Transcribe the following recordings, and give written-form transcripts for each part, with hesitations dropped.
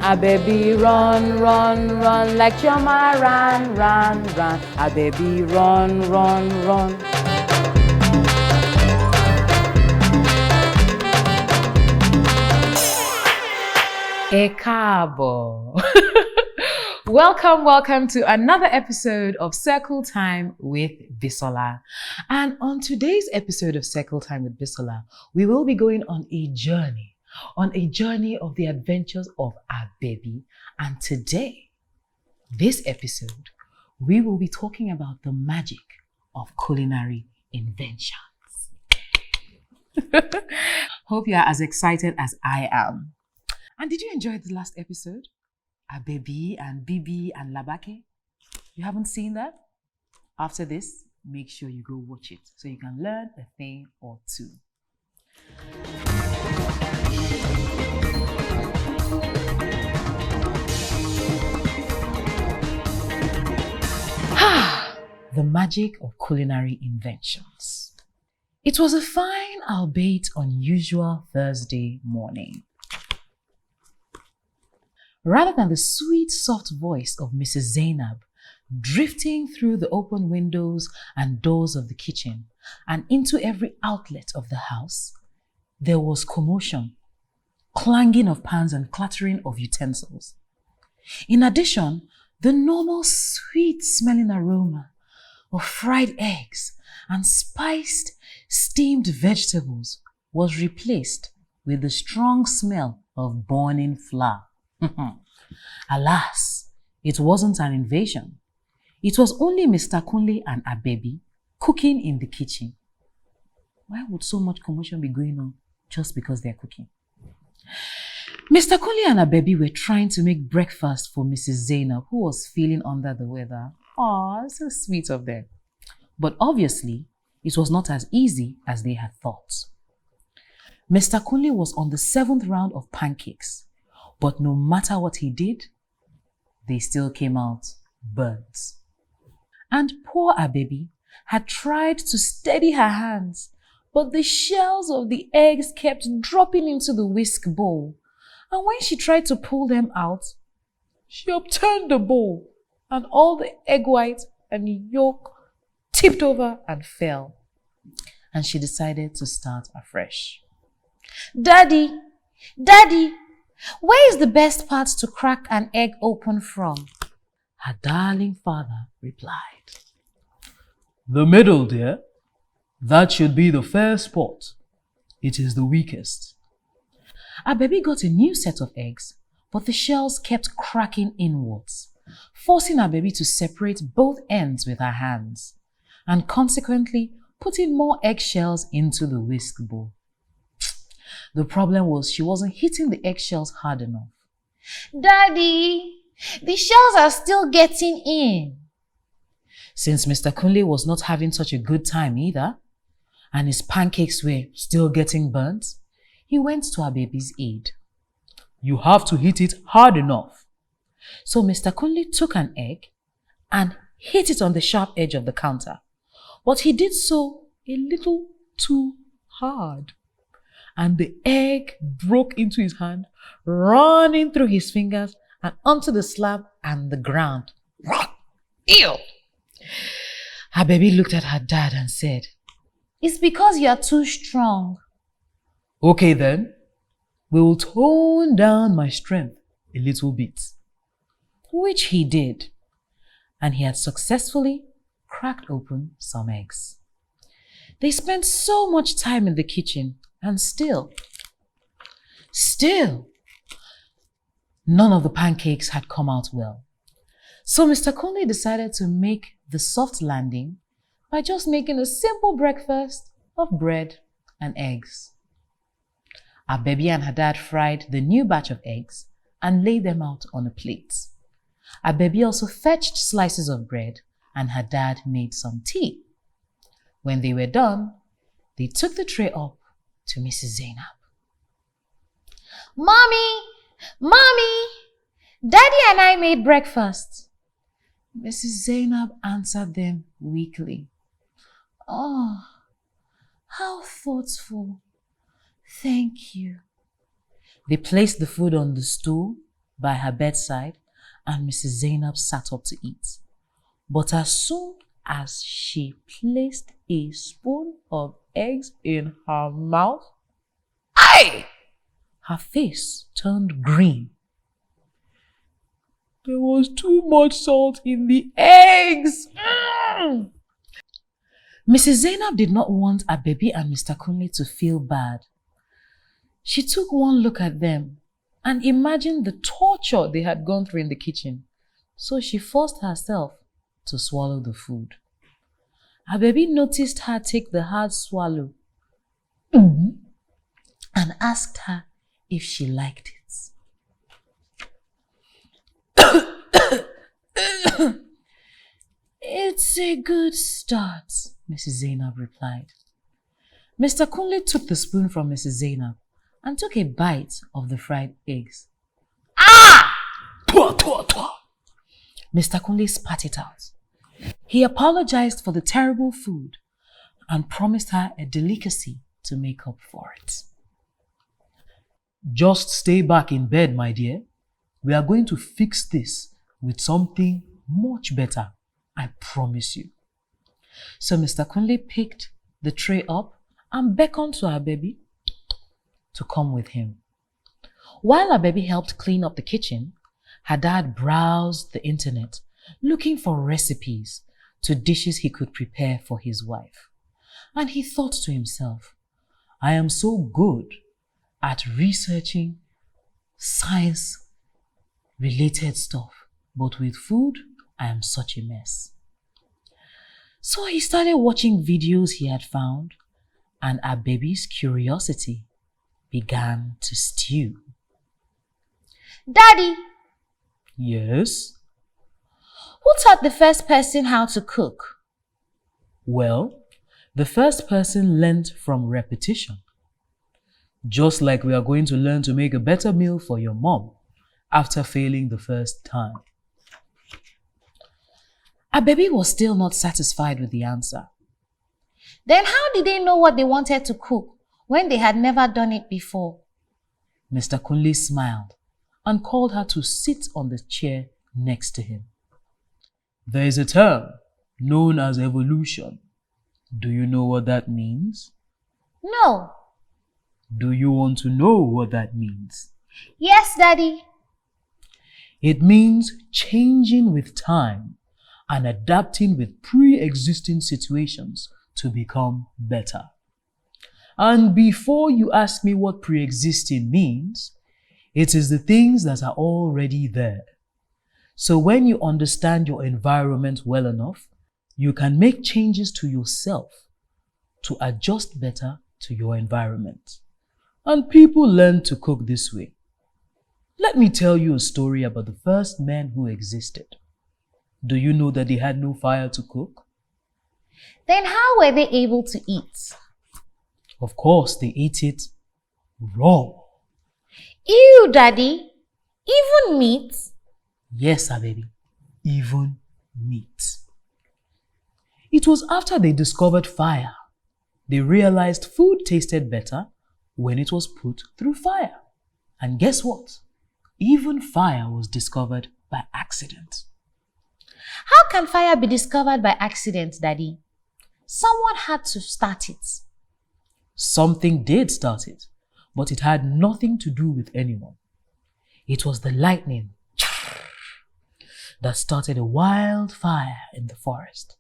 Abebi, run, run, run, like Choma, run, run, run. Abebi, run, run, run. Ẹ káàbọ̀. Welcome to another episode of Circle Time with Bisola. And on today's episode of Circle Time with Bisola, we will be going on a journey of the adventures of Abebi. And today, this episode, we will be talking about the magic of culinary inventions. Hope you are as excited as I am. And did you enjoy the last episode? Abebi and Bibi and Labake? You haven't seen that? After this, make sure you go watch it so you can learn a thing or two. The magic of culinary inventions. It was a fine, albeit unusual Thursday morning. Rather than the sweet, soft voice of Mrs. Zainab drifting through the open windows and doors of the kitchen and into every outlet of the house, there was commotion, clanging of pans and clattering of utensils. In addition, the normal sweet-smelling aroma of fried eggs and spiced, steamed vegetables was replaced with the strong smell of burning flour. Alas, it wasn't an invasion. It was only Mr. Kunle and Abebi cooking in the kitchen. Why would so much commotion be going on just because they're cooking? Mr. Kunle and Abebi were trying to make breakfast for Mrs. Zainab, who was feeling under the weather. Aw, so sweet of them. But obviously, it was not as easy as they had thought. Mr. Kunle was on the 7th round of pancakes. But no matter what he did, they still came out burnt. And poor Abebi had tried to steady her hands, but the shells of the eggs kept dropping into the whisk bowl. And when she tried to pull them out, she upturned the bowl, and all the egg white and yolk tipped over and fell. And she decided to start afresh. Daddy! Where is the best part to crack an egg open from? Her darling father replied. The middle, dear. That should be the fair spot. It is the weakest. Abebi got a new set of eggs, but the shells kept cracking inwards, forcing Abebi to separate both ends with her hands, and consequently putting more eggshells into the whisk bowl. The problem was she wasn't hitting the eggshells hard enough. Daddy, the shells are still getting in. Since Mr. Kunle was not having such a good time either, and his pancakes were still getting burnt, he went to Abebi's aid. You have to hit it hard enough. So Mr. Kunle took an egg and hit it on the sharp edge of the counter, but he did so a little too hard. And the egg broke into his hand, running through his fingers and onto the slab and the ground. Ew! Abebi looked at her dad and said, It's because you are too strong. Okay then, we will tone down my strength a little bit. Which he did, and he had successfully cracked open some eggs. They spent so much time in the kitchen, and still, none of the pancakes had come out well. So Mr. Kunle decided to make the soft landing by just making a simple breakfast of bread and eggs. Abebi and her dad fried the new batch of eggs and laid them out on a plate. Abebi also fetched slices of bread and her dad made some tea. When they were done, they took the tray up to Mrs. Zainab. Mommy, Daddy and I made breakfast. Mrs. Zainab answered them weakly. Oh, how thoughtful. Thank you. They placed the food on the stool by her bedside and Mrs. Zainab sat up to eat. But as soon as she placed a spoon of eggs in her mouth, aye! Her face turned green. There was too much salt in the eggs. Mrs. Zainab did not want Abebi and Mr. Kunle to feel bad. She took one look at them and imagined the torture they had gone through in the kitchen, so she forced herself to swallow the food. Abebi noticed her take the hard swallow and asked her if she liked it. It's a good start, Mrs. Zainab replied. Mr. Kunle took the spoon from Mrs. Zainab and took a bite of the fried eggs. Ah! Twa, twa, twa. Mr. Kunle spat it out. He apologized for the terrible food and promised her a delicacy to make up for it. Just stay back in bed, my dear. We are going to fix this with something much better, I promise you. So Mr. Kunle picked the tray up and beckoned to Abebi to come with him. While Abebi helped clean up the kitchen, her dad browsed the internet looking for recipes to dishes he could prepare for his wife. And he thought to himself, I am so good at researching science-related stuff, but with food, I am such a mess. So he started watching videos he had found, and Abebi's curiosity began to stew. Daddy! Yes? Who taught the first person how to cook? Well, the first person learned from repetition. Just like we are going to learn to make a better meal for your mom after failing the first time. Abebi was still not satisfied with the answer. Then how did they know what they wanted to cook when they had never done it before? Mr. Kunle smiled and called her to sit on the chair next to him. There is a term known as evolution. Do you know what that means? No. Do you want to know what that means? Yes, Daddy. It means changing with time and adapting with pre-existing situations to become better. And before you ask me what pre-existing means, it is the things that are already there. So when you understand your environment well enough, you can make changes to yourself to adjust better to your environment. And people learn to cook this way. Let me tell you a story about the first men who existed. Do you know that they had no fire to cook? Then how were they able to eat? Of course, they ate it raw. Ew, Daddy. Even meat? Yes, Abebi. Even meat. It was after they discovered fire. They realized food tasted better when it was put through fire. And guess what? Even fire was discovered by accident. How can fire be discovered by accident, Daddy? Someone had to start it. Something did start it, but it had nothing to do with anyone. It was the lightning that started a wildfire in the forest.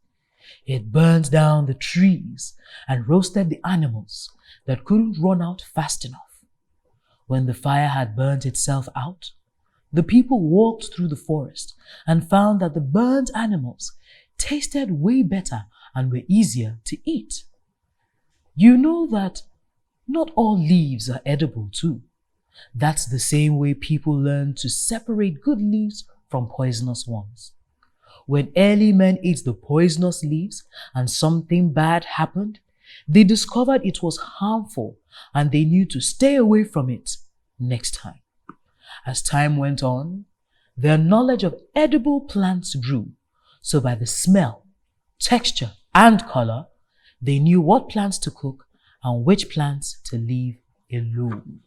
It burned down the trees and roasted the animals that couldn't run out fast enough. When the fire had burnt itself out, the people walked through the forest and found that the burnt animals tasted way better and were easier to eat. You know that not all leaves are edible too. That's the same way people learn to separate good leaves from poisonous ones. When early men ate the poisonous leaves and something bad happened, they discovered it was harmful and they knew to stay away from it next time. As time went on, their knowledge of edible plants grew, so by the smell, texture, and color, they knew what plants to cook and which plants to leave alone.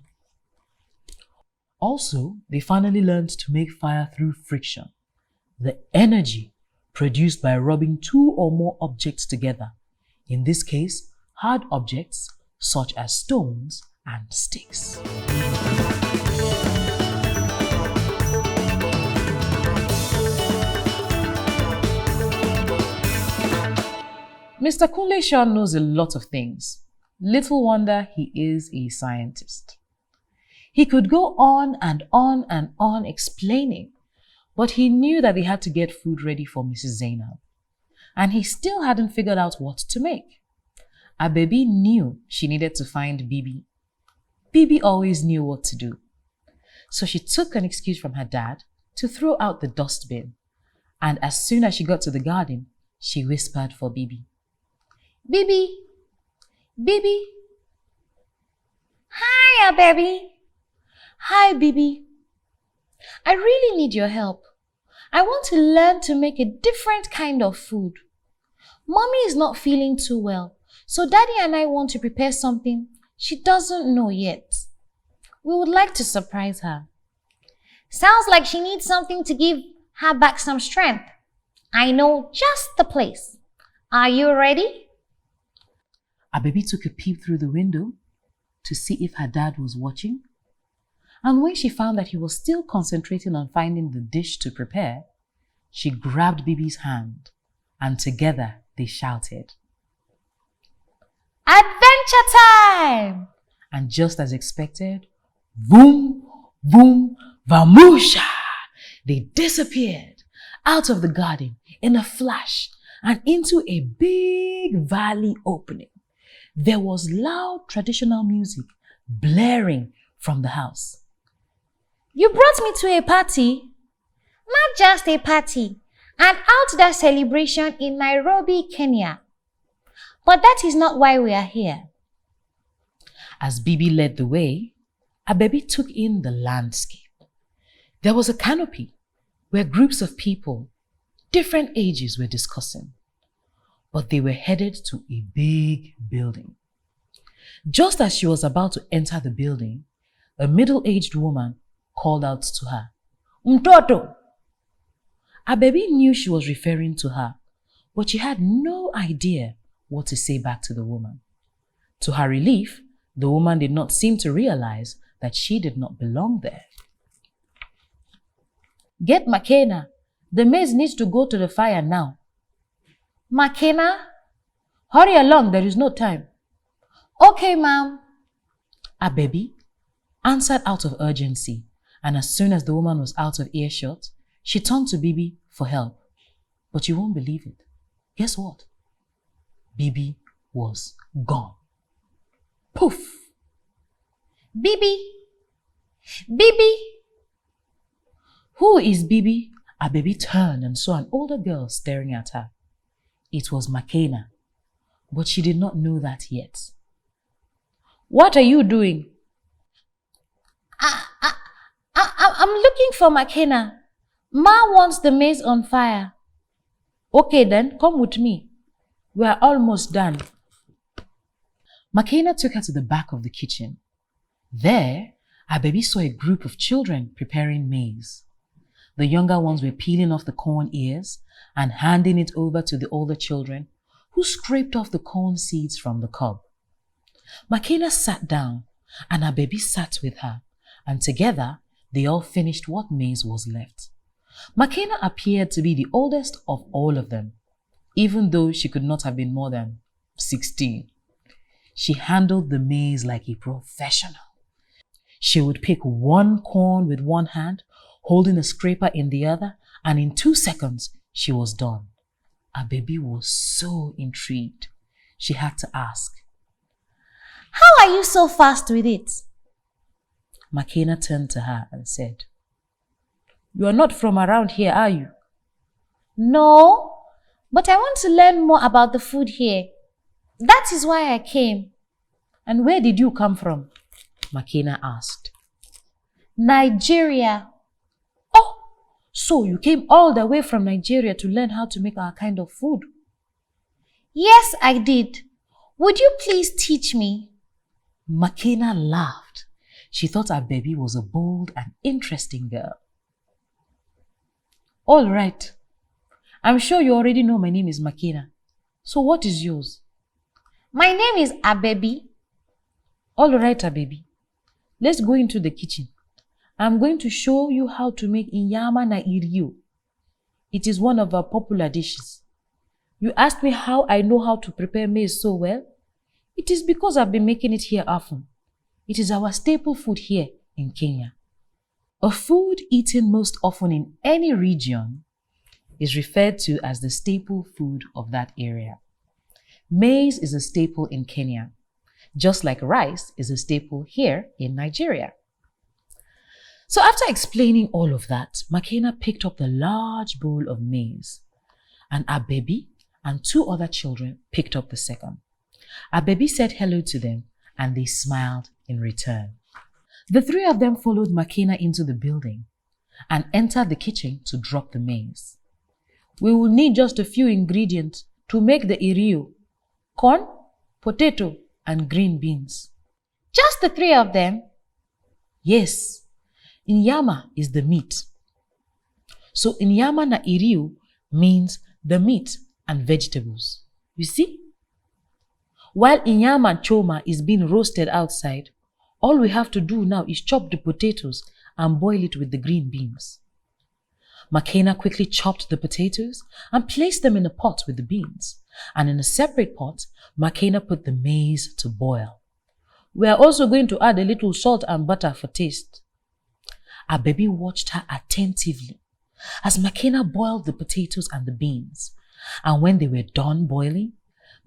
Also, they finally learned to make fire through friction, the energy produced by rubbing two or more objects together, in this case, hard objects such as stones and sticks. Mr. Kunle sure knows a lot of things. Little wonder he is a scientist. He could go on and on and on explaining, but he knew that they had to get food ready for Mrs. Zainab, and he still hadn't figured out what to make. Abebi knew she needed to find Bibi. Bibi always knew what to do. So she took an excuse from her dad to throw out the dustbin, and as soon as she got to the garden, she whispered for Bibi. Bibi! Bibi! Hi, Abebi. Hi, Bibi. I really need your help. I want to learn to make a different kind of food. Mommy is not feeling too well, so Daddy and I want to prepare something she doesn't know yet. We would like to surprise her. Sounds like she needs something to give her back some strength. I know just the place. Are you ready? Abebi took a peep through the window to see if her dad was watching, and when she found that he was still concentrating on finding the dish to prepare, she grabbed Bibi's hand, and together they shouted, Adventure time! And just as expected, boom, boom, vamusha! They disappeared out of the garden in a flash and into a big valley opening. There was loud traditional music blaring from the house. You brought me to a party? Not just a party, an outdoor celebration in Nairobi, Kenya. But that is not why we are here. As Bibi led the way, Abebi took in the landscape. There was a canopy where groups of people, different ages, were discussing, but they were headed to a big building. Just as she was about to enter the building, a middle-aged woman called out to her, Mtoto! Abebi knew she was referring to her, but she had no idea what to say back to the woman. To her relief, the woman did not seem to realize that she did not belong there. Get Makena. The maize needs to go to the fire now. Makena? Hurry along, there is no time. Okay, ma'am. Abebi answered out of urgency, and as soon as the woman was out of earshot, she turned to Bibi for help. But you won't believe it. Guess what? Bibi was gone. Poof! Bibi! Bibi! Who is Bibi? Abebi turned and saw an older girl staring at her. It was Makena, but she did not know that yet. What are you doing? I'm looking for Makena. Ma wants the maize on fire. Okay then, come with me. We are almost done. Makena took her to the back of the kitchen. There, Abebi saw a group of children preparing maize. The younger ones were peeling off the corn ears and handing it over to the older children, who scraped off the corn seeds from the cob. Makena sat down and Abebi sat with her, and together they all finished what maize was left. Makena appeared to be the oldest of all of them, even though she could not have been more than 16. She handled the maize like a professional. She would pick one corn with one hand, holding a scraper in the other, and in 2 seconds, she was done. Abebi was so intrigued. She had to ask, How are you so fast with it? Makena turned to her and said, You are not from around here, are you? No, but I want to learn more about the food here. That is why I came. And where did you come from? Makena asked. Nigeria. Oh, so you came all the way from Nigeria to learn how to make our kind of food? Yes, I did. Would you please teach me? Makena laughed. She thought Abebi was a bold and interesting girl. All right. I'm sure you already know my name is Makena. So what is yours? My name is Abebi. All right, Abebi. Let's go into the kitchen. I'm going to show you how to make inyama na irio. It is one of our popular dishes. You asked me how I know how to prepare maize so well. It is because I've been making it here often. It is our staple food here in Kenya. A food eaten most often in any region is referred to as the staple food of that area. Maize is a staple in Kenya, just like rice is a staple here in Nigeria. So after explaining all of that, Makena picked up the large bowl of maize, and Abebi and 2 other children picked up the second. Abebi said hello to them, and they smiled in return. The 3 of them followed Makena into the building and entered the kitchen to drop the maize. We will need just a few ingredients to make the irio: corn, potato, and green beans. Just the 3 of them? Yes. Inyama is the meat. So inyama na irio means the meat and vegetables. You see? While inyama choma is being roasted outside, all we have to do now is chop the potatoes and boil it with the green beans. Makena quickly chopped the potatoes and placed them in a pot with the beans, and in a separate pot, Makena put the maize to boil. We are also going to add a little salt and butter for taste. Abebi watched her attentively as Makena boiled the potatoes and the beans, and when they were done boiling,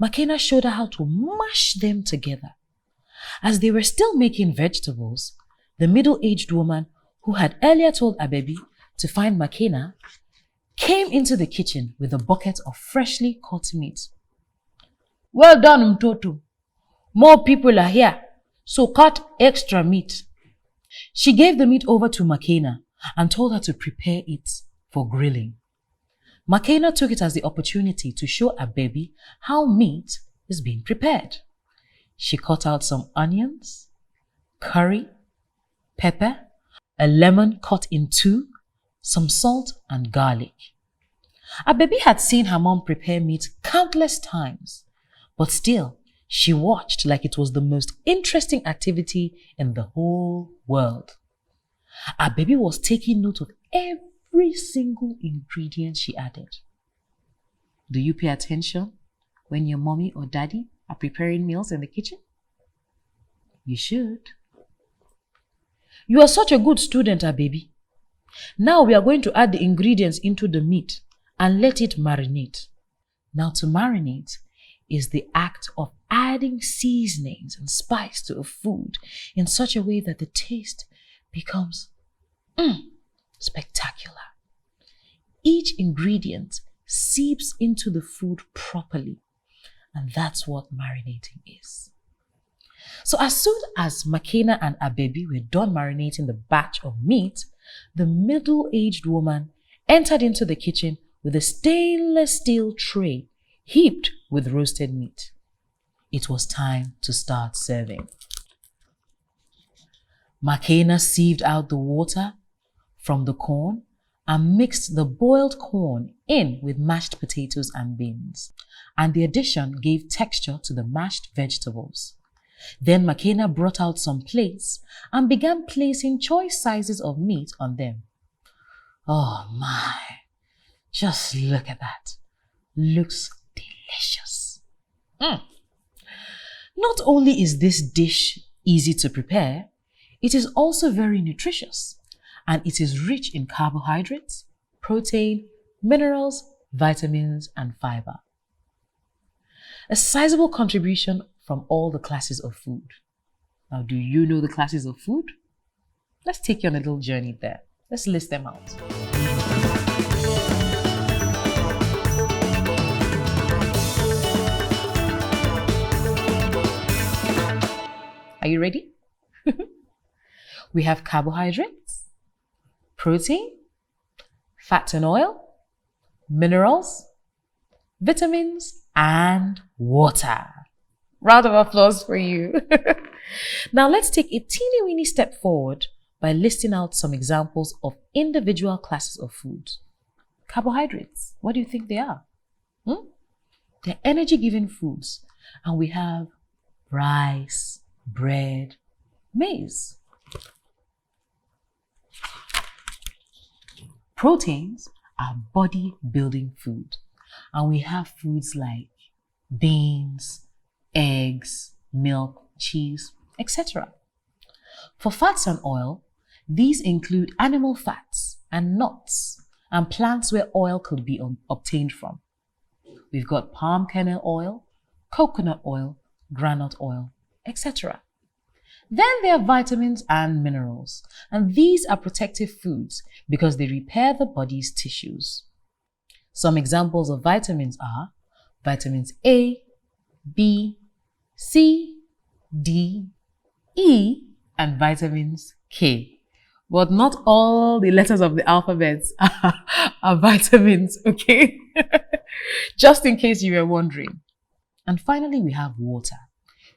Makena showed her how to mash them together. As they were still making vegetables, the middle-aged woman who had earlier told Abebi to find Makena came into the kitchen with a bucket of freshly cut meat. Well done, Mtoto. More people are here, so cut extra meat. She gave the meat over to Makena and told her to prepare it for grilling. Makena took it as the opportunity to show Abebi how meat is being prepared. She cut out some onions, curry, pepper, a lemon cut in 2, some salt and garlic. Abebi had seen her mom prepare meat countless times, but still, she watched like it was the most interesting activity in the whole world. Abebi was taking note of every single ingredient she added. Do you pay attention when your mommy or daddy are preparing meals in the kitchen? You should. You are such a good student, Abebi. Now we are going to add the ingredients into the meat and let it marinate. Now to marinate is the act of adding seasonings and spice to a food in such a way that the taste becomes spectacular. Each ingredient seeps into the food properly, and that's what marinating is. So as soon as Makena and Abebi were done marinating the batch of meat, the middle-aged woman entered into the kitchen with a stainless steel tray heaped with roasted meat. It was time to start serving. Makena sieved out the water from the corn and mixed the boiled corn in with mashed potatoes and beans, and the addition gave texture to the mashed vegetables. Then Makena brought out some plates and began placing choice sizes of meat on them. Oh my, just look at that. Looks delicious. Not only is this dish easy to prepare, it is also very nutritious, and it is rich in carbohydrates, protein, minerals, vitamins, and fiber. A sizable contribution from all the classes of food. Now, do you know the classes of food? Let's take you on a little journey there. Let's list them out. Are you ready? We have carbohydrates, protein, fat and oil, minerals, vitamins, and water. Round of applause for you. Now let's take a teeny weeny step forward by listing out some examples of individual classes of foods. Carbohydrates, what do you think they are? They're energy-giving foods, and we have rice, bread, maize. Proteins are body-building food, and we have foods like beans, eggs, milk, cheese, etc. For fats and oil, these include animal fats and nuts and plants where oil could be obtained from. We've got palm kernel oil, coconut oil, granite oil, etc. Then there are vitamins and minerals, and these are protective foods because they repair the body's tissues. Some examples of vitamins are vitamins A, B, C, D, E, and vitamins K. But not all the letters of the alphabet are vitamins, okay? Just in case you were wondering. And finally, we have water,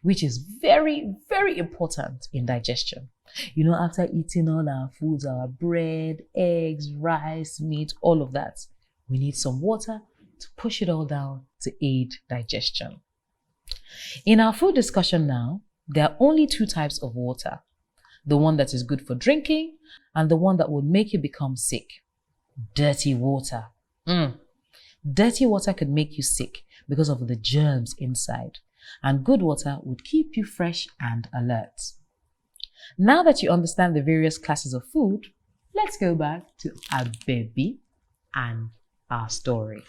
which is very, very important in digestion. You know, after eating all our foods, our bread, eggs, rice, meat, all of that, we need some water to push it all down to aid digestion. In our food discussion now, there are only two types of water. The one that is good for drinking and the one that would make you become sick. Dirty water. Dirty water could make you sick because of the germs inside, and good water would keep you fresh and alert. Now that you understand the various classes of food, let's go back to Abebi and our story.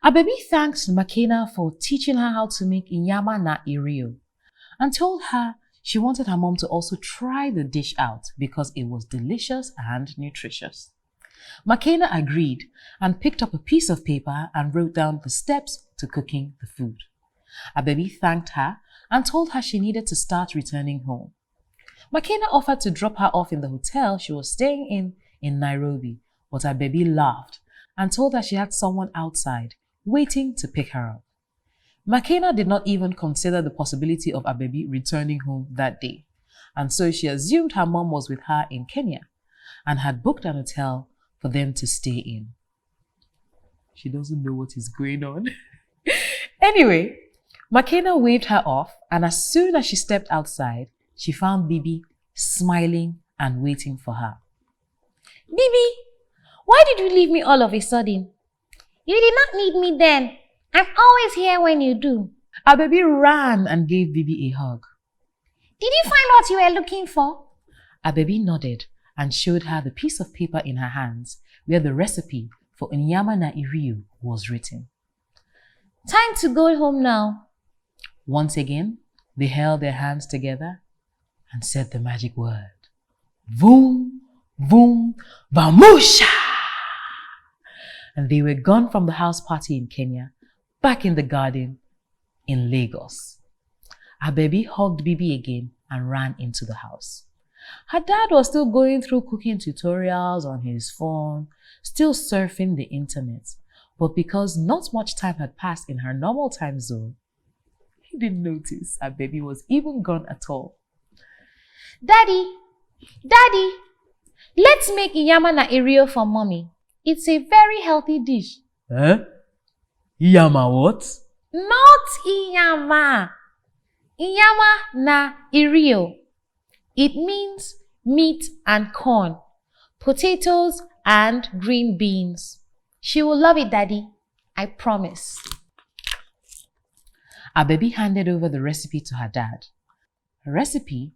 Abebi thanks Makena for teaching her how to make inyama na irio and told her she wanted her mom to also try the dish out because it was delicious and nutritious. Makena agreed and picked up a piece of paper and wrote down the steps to cooking the food. Abebi thanked her and told her she needed to start returning home. Makena offered to drop her off in the hotel she was staying in Nairobi, but Abebi laughed and told her she had someone outside waiting to pick her up. Makena did not even consider the possibility of Abebi returning home that day, and so she assumed her mom was with her in Kenya and had booked an hotel for them to stay in. She doesn't know what is going on. Anyway, Makena waved her off, and as soon as she stepped outside, she found Bibi smiling and waiting for her. Bibi, why did you leave me all of a sudden? You did not need me then. I'm always here when you do. Abebi ran and gave Bibi a hug. Did you find what you were looking for? Abebi nodded and showed her the piece of paper in her hands where the recipe for inyama na irio was written. Time to go home now. Once again, they held their hands together and said the magic word. Voom, voom, vamusha! And they were gone from the house party in Kenya, back in the garden in Lagos. Abebi hugged Bibi again and ran into the house. Her dad was still going through cooking tutorials on his phone, still surfing the internet. But because not much time had passed in her normal time zone, he didn't notice Abebi was even gone at all. Daddy, let's make inyama na irio for mommy. It's a very healthy dish. Inyama what? Not inyama. Inyama na irio. It means meat and corn, potatoes and green beans. She will love it, Daddy. I promise. Abebi handed over the recipe to her dad. A recipe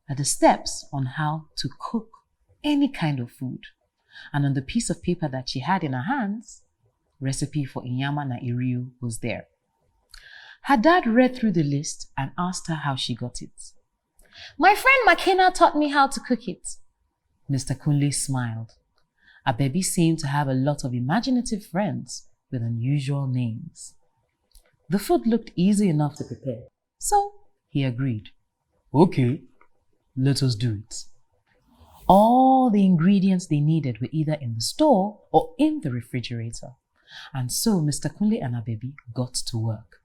are the steps on how to cook any kind of food. And on the piece of paper that she had in her hands, recipe for inyama na irio was there. Her dad read through the list and asked her how she got it. My friend Makena taught me how to cook it. Mr. Kunle smiled. Abebi seemed to have a lot of imaginative friends with unusual names. The food looked easy enough to prepare, so he agreed. Okay, let us do it. All the ingredients they needed were either in the store or in the refrigerator. And so Mr. Kunle and Abebi got to work.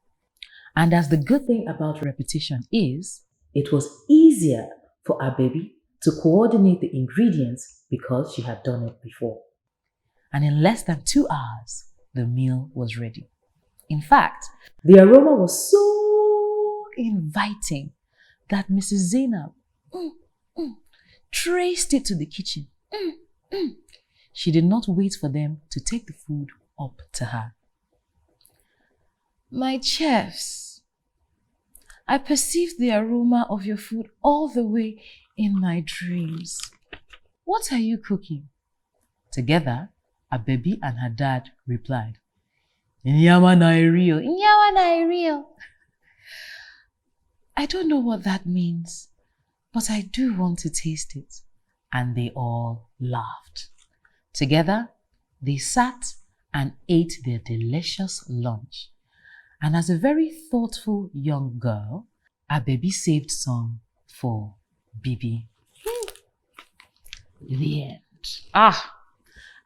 And as the good thing about repetition is, It was easier for Abebi to coordinate the ingredients because she had done it before. And in less than 2 hours, the meal was ready. In fact, the aroma was so inviting that Mrs. Zainab traced it to the kitchen. She did not wait for them to take the food up to her. My chefs, I perceived the aroma of your food all the way in my dreams. What are you cooking? Together, Abebi and her dad replied, Inyama na irio. Inyama na irio. I don't know what that means, but I do want to taste it. And they all laughed. Together, they sat and ate their delicious lunch. And as a very thoughtful young girl, Abebi saved some for Bibi. The end.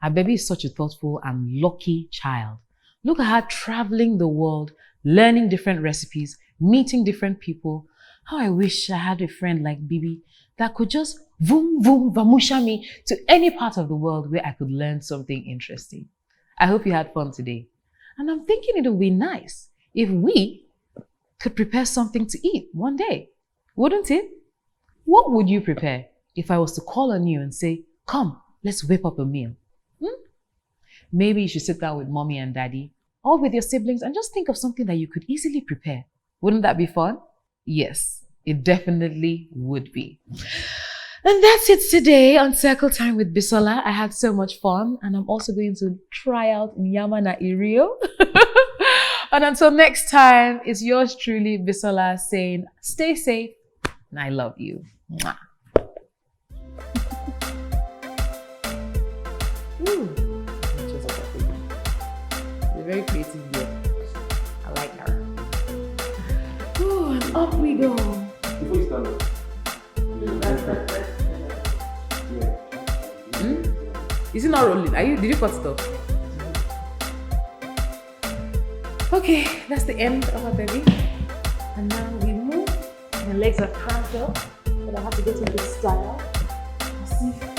Abebi is such a thoughtful and lucky child. Look at her traveling the world, learning different recipes, meeting different people. How I wish I had a friend like Bibi that could just vroom, vroom, vamusha me to any part of the world where I could learn something interesting. I hope you had fun today. And I'm thinking it would be nice if we could prepare something to eat one day. Wouldn't it? What would you prepare if I was to call on you and say, come, let's whip up a meal? Maybe you should sit down with mommy and daddy or with your siblings and just think of something that you could easily prepare. Wouldn't that be fun? Yes, it definitely would be. And that's it today on Circle Time with Bisola. I had so much fun, and I'm also going to try out inyama na irio. And until next time, it's yours truly, Bisola, saying stay safe and I love you. Mwah. Very creative girl. I like her. Ooh, and up we go. Before you stand up. Is it not rolling? Did you cut it off? Okay, that's the end of Abebi. And now we move. My legs are cramped up, but I have to get into style. I'll see.